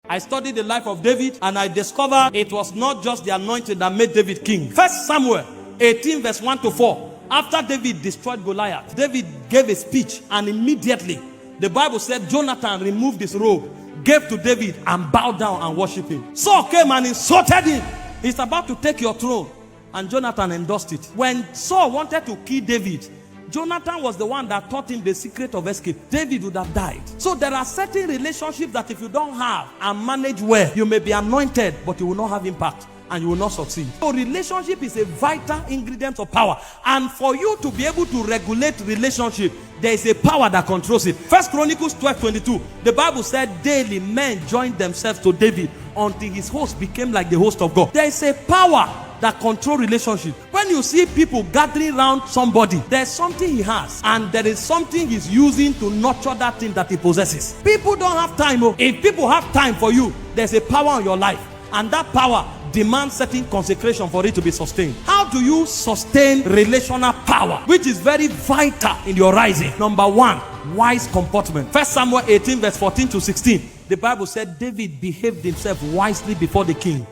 I studied the life of David and I discovered it was not just the anointing that made David king. 1 Samuel 18 verse 1 to 4. After David destroyed Goliath, David gave a speech and immediately the Bible said Jonathan removed his robe, gave to David and bowed down and worshiped him. Saul came and insulted him. He's about to take your throne. And Jonathan endorsed it. When Saul wanted to kill David, Jonathan was the one that taught him the secret of escape. David would have died. So there are certain relationships that if you don't have and manage well, you may be anointed, but you will not have impact and you will not succeed. So relationship is a vital ingredient of power. And for you to be able to regulate relationship, there is a power that controls it. 1 Chronicles 12:22, the Bible said daily men joined themselves to David until his host became like the host of God. There is a power that control relationship. When you see people gathering around somebody, there's something he has and there is something he's using to nurture that thing that he possesses. People don't have time. If people have time for you, there's a power in your life and that power demands certain consecration for it to be sustained. How do you sustain relational power, which is very vital in your rising? Number one, wise comportment. 1 Samuel 18 verse 14 to 16. The Bible said David behaved himself wisely before the king.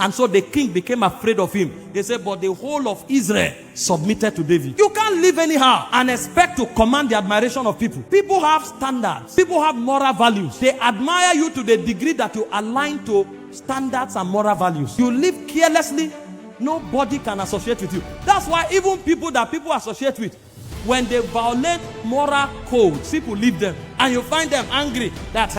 And so the king became afraid of him. He said, but the whole of Israel submitted to David. You can't live anyhow and expect to command the admiration of people. People have standards. People have moral values. They admire you to the degree that you align to standards and moral values. You live carelessly, nobody can associate with you. That's why even people that people associate with, when they violate moral codes, people leave them. And you find them angry that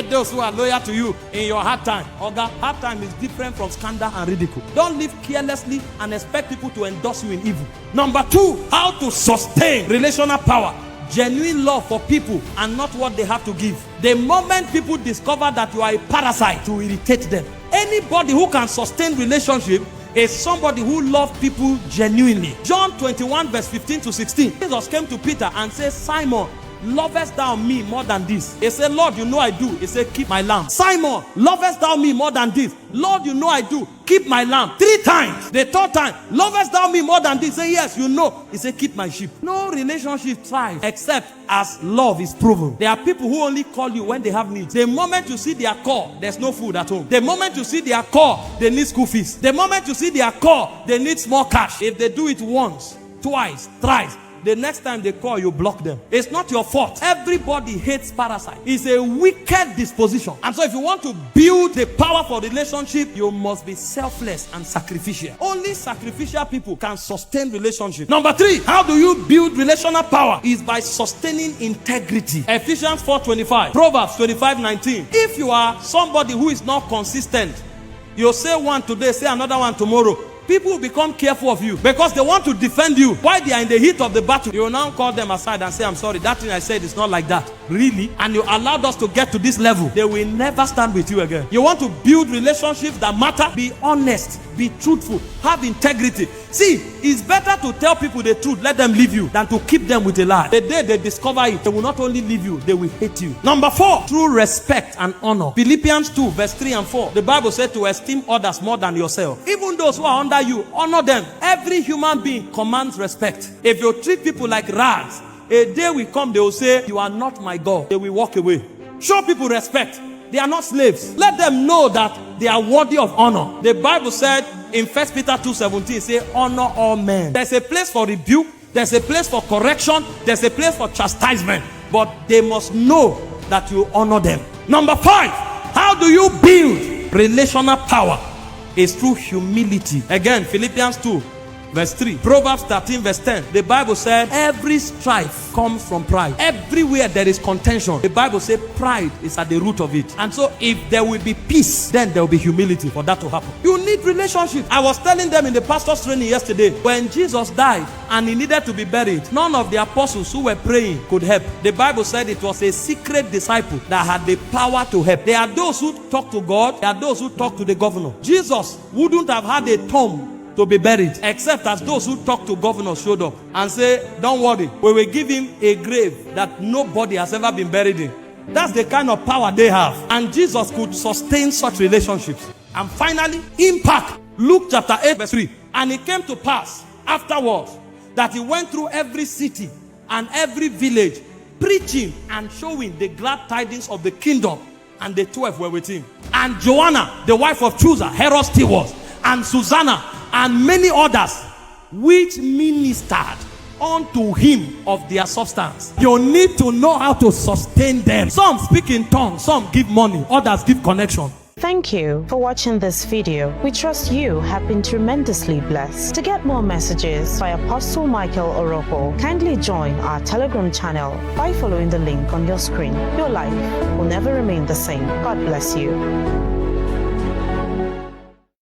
those who are loyal to you in your hard time. Hard time is different from scandal and ridicule. Don't live carelessly and expect people to endorse you in evil. Number two, how to sustain relational power. Genuine love for people and not what they have to give. The moment people discover that you are a parasite, to irritate them. Anybody who can sustain relationship is somebody who loves people genuinely. John 21 verse 15 to 16. Jesus came to Peter and said, Simon, lovest thou me more than this? He said, Lord, you know I do. He said, keep my lamb. Simon, lovest thou me more than this? Lord, you know I do. Keep my lamb. 3 times. The third time, lovest thou me more than this? Say, yes, you know. He said, keep my sheep. No relationship thrives except as love is proven. There are people who only call you when they have needs. The moment you see their call, there's no food at home. The moment you see their call, they need school fees. The moment you see their call, they need small cash. If they do it once, twice, thrice, the next time they call, you block them. It's not your fault. Everybody hates parasite. It's a wicked disposition. And so if you want to build the power for relationship, you must be selfless and sacrificial. Only sacrificial people can sustain relationship. Number 3, how do you build relational power? Is by sustaining integrity. Ephesians 4:25, Proverbs 25:19. If you are somebody who is not consistent, you'll say one today, say another one tomorrow. People will become careful of you because they want to defend you. While they are in the heat of the battle, you will now call them aside and say, I'm sorry, that thing I said is not like that. Really? And you allowed us to get to this level. They will never stand with you again. You want to build relationships that matter? Be honest, be truthful, have integrity. See, it's better to tell people the truth, let them leave you, than to keep them with a lie. The day they discover it, they will not only leave you, they will hate you. Number 4, true respect and honor. Philippians 2 verse 3 and 4. The Bible said to esteem others more than yourself. Even those who are under you, honor them. Every human being commands respect. If you treat people like rags, a day will come, they will say, you are not my God. They will walk away. Show people respect. They are not slaves. Let them know that they are worthy of honor. The Bible said in 1 Peter 2:17, say, honor all men. There's a place for rebuke. There's a place for correction. There's a place for chastisement. But they must know that you honor them. Number 5, how do you build relational power? Is through humility. Again, Philippians 2 verse 3, Proverbs 13 verse 10. The Bible said every strife comes from pride. Everywhere there is contention, the Bible says pride is at the root of it. And so if there will be peace, then there will be humility for that to happen. You need relationship. I was telling them in the pastor's training yesterday, when Jesus died and he needed to be buried, none of the apostles who were praying could help. The Bible said it was a secret disciple that had the power to help. There are those who talk to God, there are those who talk to the governor. Jesus wouldn't have had a tomb to be buried, except as those who talk to governors showed up and say, don't worry, we will give him a grave that nobody has ever been buried in. That's the kind of power they have. And Jesus could sustain such relationships. And finally, impact. Luke chapter 8 verse 3. And it came to pass afterwards that he went through every city and every village, preaching and showing the glad tidings of the kingdom and the 12 were with him. And Joanna, the wife of Chusa, Herod's steward, and Susanna, and many others, which ministered unto him of their substance. You need to know how to sustain them. Some speak in tongues, some give money, others give connection. Thank you for watching this video. We trust you have been tremendously blessed. To get more messages by Apostle Michael Orokpo, kindly join our Telegram channel by following the link on your screen. Your life will never remain the same. God bless you.